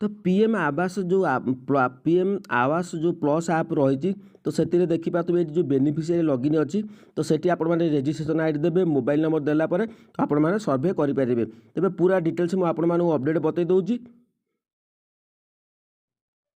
तो पीएम आवास जो पीएम आवास जो प्लस आप रही तो से देखिए जो बेनिफिशियरी लॉगिन अच्छी तो सेठी आपण मैंने रेजिस्ट्रेशन आईडी देवे मोबाइल नंबर देलापर आपण मैंने सर्वे करेंगे। तेज पूरा डिटेल्स मुझे अपडेट बतई दूसरी।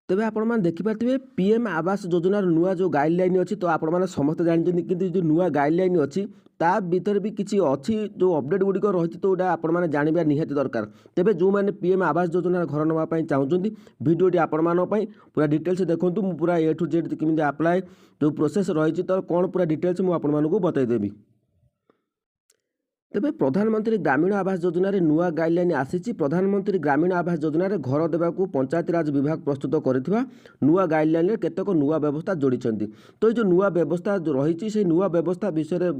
तेज आपने देखिपे पीएम आवास योजनार नुआ जो गाइडलाइन अच्छी तो आपने समस्त जानते कि जो नुआ गाइडलाइन अच्छी ता भीतर भी किसी अच्छी जो अपडेट गुड़िक रही तो आपने जानवा निहाती दरकार। तेज जो मैंने पीएम आवास योजनार घर नापी चाहूँगी भिडियोटी आपण पूरा डिटेल्स देखूँ मु पूरा ए टू जेड केमी आप्लाए जो प्रोसेस रही तो कौन पूरा डिटेल्स मुझे बतईदेवी। तेज प्रधानमंत्री ग्रामीण आवास योजन नुआ गाइडलाइन आसी। प्रधानमंत्री ग्रामीण आवास योजन घर देवाक पंचायती राज विभाग प्रस्तुत कर नुआ गाइडलाइन केतक नुआ व्यवस्था जोड़ी। तो ये नुआ व्यवस्था रही से नुआ व्यवस्था विषय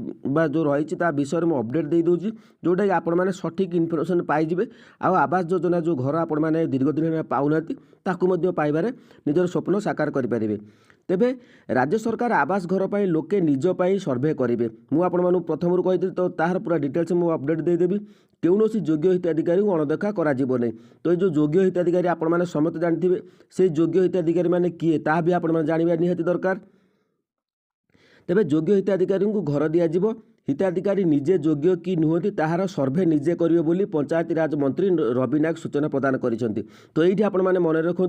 जो रही विषय में अपडेट दे दूसरी जोटा कि आपण मैंने सठिक इनफर्मेशन पाइबे। आवास योजना जो घर आपण मैंने दीर्घ दिन पाऊना ताकू पाइबार निजर स्वप्न साकार करेंगे। तेबे राज्य सरकार आवास घर पर लोके निजपाई सर्वे करेंगे। मुझे प्रथम कही तो तार पूरा डिटेल्स मुझे अपडेट देदेवी। कौन योग्य हिताधिकारी अणदेखा कर तो ये योग्य हिताधिकारी आपण मैंने समस्त जानते से योग्य हिताधिकारी मैंने किए ता भी आपण जानवा निहाती दरकार। तेबे योग्य हिताधिकारी को घर दिज्व हिताधिकारी निजे योग्य कि नुहति ताहार सर्वे निजे करिवे बोली पंचायती राज मंत्री रवि नायक सूचना प्रदान करिसेंति। तो ये आपण मैंने मन रखु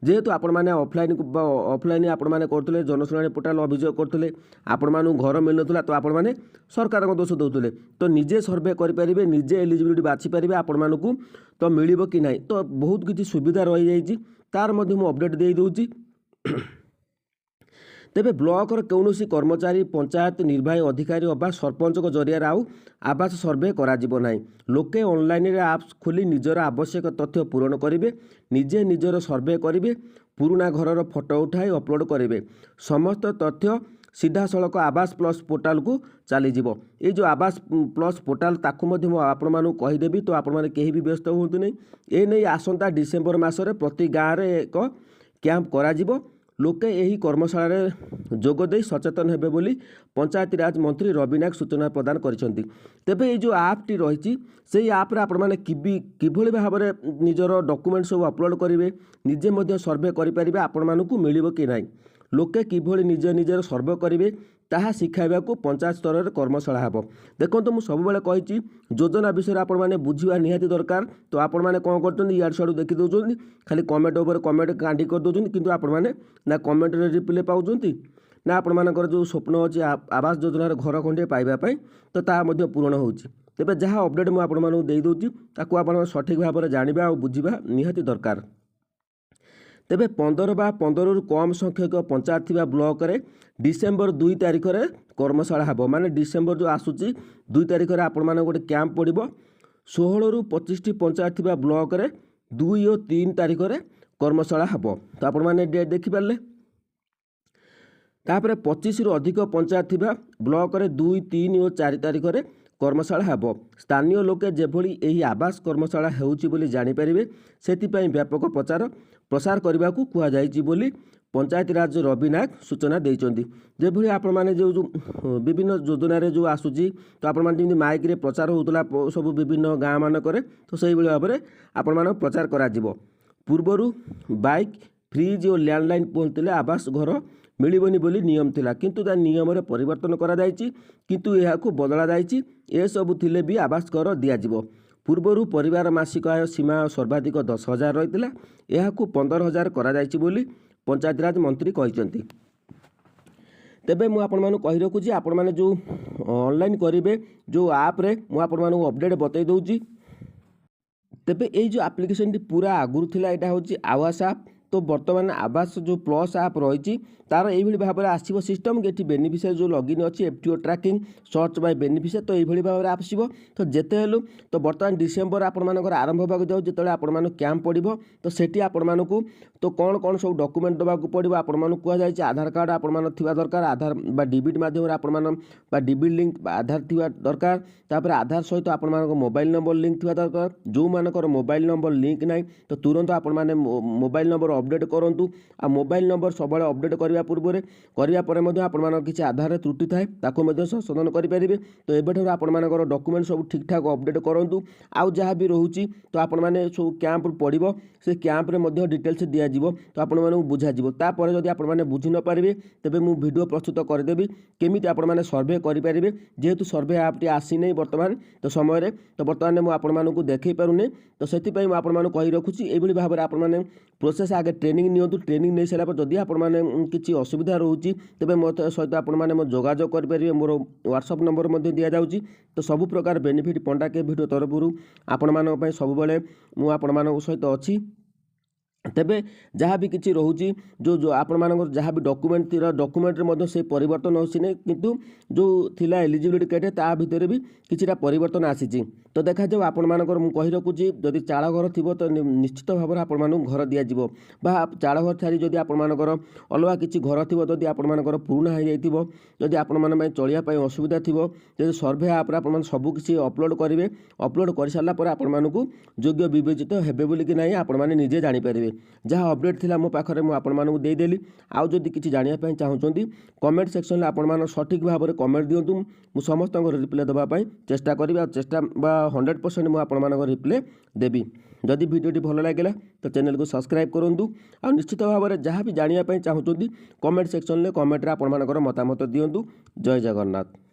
जेहेतु आपण मैंने ऑफलाइन आपण मैंने करते जनशुणाणी पोर्टाल अभियोग करते आपण मानू घर मिल ना तो आपण मैंने सरकार दोष दौले तो निजे सर्वे करेंगे निजे एलिजिबिलिटी बाछीपारे आपण मानू तो मिल कि ना तो बहुत किसी सुविधा रही जाइए तार मध्य मु अपडेट दे दूची। तेबे ब्लॉकर कौन कर्मचारी पंचायत निर्वाही अधिकारी अबा सरपंच जरिया आउ आवास सर्वे कराजिबो नाही। लोके ऑनलाइन रे आप्स खोली निजर आवश्यक तथ्य पूरण करेंगे निजे निजर सर्वे करेंगे पुराना घरर फोटो उठाई अपलोड करेंगे समस्त तथ्य सीधा सड़क आवास प्लस पोर्टाल को चलीजिवो। ये जो आवास प्लस पोर्टाल ताकू आपण मानू कहीदेवी तो आपण माने केही भी व्यस्त हुंतु नहीं। ए नहीं आसंता डिसेम्बर मासरे प्रति गाँव में एक कैंप कराजिवो लोके यही कर्मशाला जोगदे सचेतन हेबे बोली पंचायती राज मंत्री रवि नायक सूचना प्रदान करिसेंति। तेबे ये जो आपटी रही से आप्रे आपण मैंने किभली भाव में निजर डॉक्यूमेंट सब अपलोड करेंगे निजे मध्य सर्वे करेंगे आपण मानू मिलिबो कि नाही लोके किभली निज निजर सर्वे करेंगे ताहा शिखाइबा को पंचायत स्तर में कर्मशाला हेब। देखो तो मुझे सब कही योजना विषय आपण मैंने बुझा निहाती दरकार। तो आपण मैंने कौन कर इाड़ सियाड़ देखी दौरान खाली कमेंट उपर कमेंट कांडी कर दौरान किंतु आपण मैंने ना कमेंट रिप्लाई पाउछंती ना आपण मानकर जो स्वप्न अच्छी आवास योजनार घर खंडे पाइबापी तो ताहा पूरण होउछि। तेबे जहाँ अपडेट मुझे आपण मानू दे दूची ताकू आपण सठिक भाव में जानिबा और बुझिबा निहाती दरकार। तेबे 15 बा 15 रु कम संख्यक पंचायत थिबा ब्लॉक रे डिसेम्बर 2 तारिख रे कर्मशाला हेबो माने डिसेम्बर जो आसुची 2 तारिख रे आपण माने गोटे कैंप पड़िबो। 16 रु 25 पंचायत थिबा ब्लॉक रे 2 और 3 तारिख रे कर्मशाला हेबो। तो आपण माने डेट देखि पारले। तापरे 25 रु अधिक पंचायत थिबा ब्लॉक रे 2, 3 और 4 तारिख रे कर्मशाला हेबो। स्थानीय लोके जेभली एही आवास कर्मशाला हेउची बोली जानि परिबे सेतिपई व्यापक प्रचार प्रसार करने को कहुई बोली पंचायती राज रवि नायक सूचना देइचंदी। जेभली आपण माने जो विभिन्न योजना रे जो आसुची तो आपण माने माइक रे प्रचार होतला सब विभिन्न गाँव मानक तो सही भाव में आपण माने प्रचार करा जिवो। पूर्वरु बाइक फ्रिज और लैंडलाइन पहुँचले आवास घर मिलबनी बोली नियम थिला किंतु ता नियम रे परिवर्तन करा जायछि किंतु एहाकू बदला जायछि ए सब थिले भी आवास घर दिया जिवो। पूर्वरु परिवार मासिक आय सीमा सर्वाधिक 10,000 रही है 15,000 कराଯାଇଛି बोली पंचायत राज मंत्री कहते। तेबे मु आपण मानू कहि रखुची आपण माने जो ऑनलाइन करेंगे जो आप रे मु आपण मानू अपडेट बतई दूची। तेबे ये जो एप्लिकेशन टी पूरा आगुरी थिला एटा होची आवास आप तो बर्तमान आवास जो प्लस आप रही तार यही भाव में आसो सिस्टम कि बेनिफिशियरी जो लॉगिन अच्छी FTO tracking search by beneficiary तो यही भाव में आसो। तो जिते हेलु तो बर्तमान डिसेम्बर आपर आरंभ होगा जाऊ जो आपण कैंप पड़ो तो सेठी आपण मानू तो कौन कौन सब डॉक्यूमेंट देवाक पड़ो आपण कहुई आधार कार्ड आपण थिबा दरकार आधार बा डिबिट माध्यम आपण डिबिट लिंक आधार थिबा दरकार तापर आधार सहित आपण मोबाइल नंबर लिंक थिबा दरकार। जो मानकर मोबाइल नंबर लिंक ना तो तुरंत आपण मोबाइल नंबर अपडेट करूँ आ मोबाइल नंबर सब अपडेट करने पूर्व करापर आपर किसी आधार त्रुटि थाए संशोधन करेंगे। तो एबेठू आपर डॉक्यूमेंट सब ठीक ठाक अपडेट करूँ। आउ जहाँ भी रोचे तो आपण मैंने सब कैंप पड़ो से कैंप्रे डिटेल्स दिज्व तो आपको बुझाव तापर जब आपने बुझी न पारे तेज मुझे वीडियो प्रस्तुत करदेवी केमी आपने सर्वे करेंगे जेहेतु सर्वे ऐप्टी आसी नहीं बर्तमान तो समय तो बर्तमान मुझे आपको देखई पारूनी तो से आपको कही रखुच्छी ये भाव में आपने प्रोसेस आगे ट्रेनिंग नियंतु ट्रेनिंग नहीं सारा जदि आपने किसी असुविधा रोचे तेज मो सहित आपने जोगाजोग करेंगे मोर व्हाट्सअप नंबर दि जाऊँगी तो सब प्रकार बेनिफिट पंडा के वीडियो तरफ आपण मानी सब मुझे सहित अच्छी तेबे जहाँ भी किसी रोचे जो आपण जहाँ भी डॉक्यूमेंट से परिवर्तन होसी नहीं किंतु जो थिला एलिजिबिलिटी क्राइटेरिया ता भितर भी किछिटा परिवर्तन आसी तो देखा जाऊ आपण मानकर मु कहि रखुची जदि चाळ घर थिबो तो निश्चित भाव में आपण मानक घर दिया जिवो बा चाळ घर छाड़ी जदि आपण मानकर अलगा किछि घर थिबो जदि आपण मानकर पुराना हो जाइथिबो जदि आपण मान पय चलिया पय असुविधा थिबो जदि सर्वे ऐप रे आपण सब किछि अपलोड करिवे अपलोड कर सारला पर आपण मानकु योग्य विवेचित हेबे बोली कि नाही आपण माने निजे जानि परिबे जहाँ अपडेट थिला मो पाखरे मु आपण मानकु देई देली आउ जदि किछि जानिया पय चाहुचंती कमेंट सेक्शन रे आपण मान सठिक भाव में कमेंट दियंतु मु समस्त रिप्लाई देबा पय चेष्टा करिबा चेष्टा बा 100% मु आपण मानक रिप्लाई देबी। जदि वीडियोटी भल लगे तो चैनल को सब्सक्राइब करूँ आ निश्चित भाव में जहाँ भी जानिया पय चाहुचंती कमेंट सेक्शन रे कमेंट रे आपण मानकर मतामत दियंतु। जय जगन्नाथ।